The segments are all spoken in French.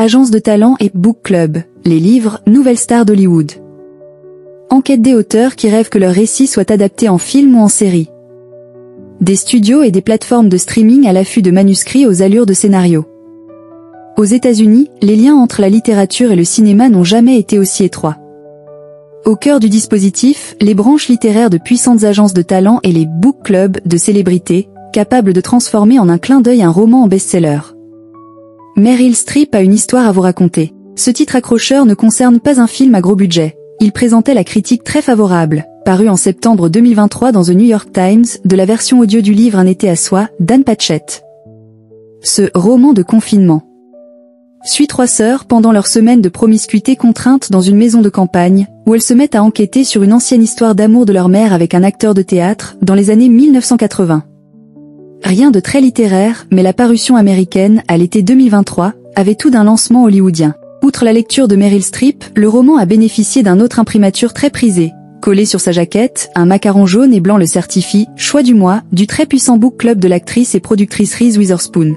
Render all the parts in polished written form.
Agence de talent et Book Club, les livres, nouvelles stars d'Hollywood. Enquête des auteurs qui rêvent que leurs récits soient adaptés en film ou en série. Des studios et des plateformes de streaming à l'affût de manuscrits aux allures de scénarios. Aux États-Unis, les liens entre la littérature et le cinéma n'ont jamais été aussi étroits. Au cœur du dispositif, les branches littéraires de puissantes agences de talent et les book clubs de célébrités, capables de transformer en un clin d'œil un roman en best-seller. Meryl Streep a une histoire à vous raconter. Ce titre accrocheur ne concerne pas un film à gros budget. Il présentait la critique très favorable, paru en septembre 2023 dans The New York Times, de la version audio du livre Un été à soi, d'Anne Patchett. Ce roman de confinement suit 3 sœurs pendant leur semaine de promiscuité contrainte dans une maison de campagne, où elles se mettent à enquêter sur une ancienne histoire d'amour de leur mère avec un acteur de théâtre, dans les années 1980. Rien de très littéraire, mais la parution américaine, à l'été 2023, avait tout d'un lancement hollywoodien. Outre la lecture de Meryl Streep, le roman a bénéficié d'un autre imprimatur très prisé. Collé sur sa jaquette, un macaron jaune et blanc le certifie, choix du mois, du très puissant book club de l'actrice et productrice Reese Witherspoon.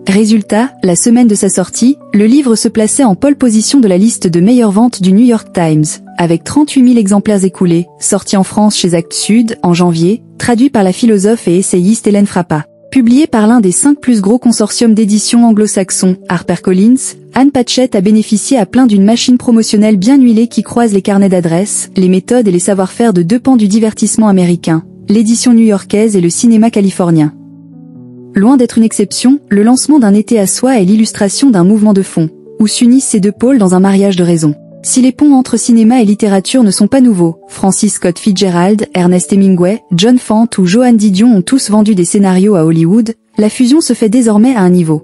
Résultat, la semaine de sa sortie, le livre se plaçait en pole position de la liste de meilleures ventes du New York Times, avec 38 000 exemplaires écoulés, sorti en France chez Actes Sud, en janvier, traduit par la philosophe et essayiste Hélène Frappa. Publié par l'un des 5 plus gros consortiums d'édition anglo-saxons, HarperCollins, Anne Patchett a bénéficié à plein d'une machine promotionnelle bien huilée qui croise les carnets d'adresses, les méthodes et les savoir-faire de 2 pans du divertissement américain, l'édition new-yorkaise et le cinéma californien. Loin d'être une exception, le lancement d'Un été à soi est l'illustration d'un mouvement de fond, où s'unissent ces 2 pôles dans un mariage de raison. Si les ponts entre cinéma et littérature ne sont pas nouveaux, Francis Scott Fitzgerald, Ernest Hemingway, John Fante ou Joan Didion ont tous vendu des scénarios à Hollywood, la fusion se fait désormais à un niveau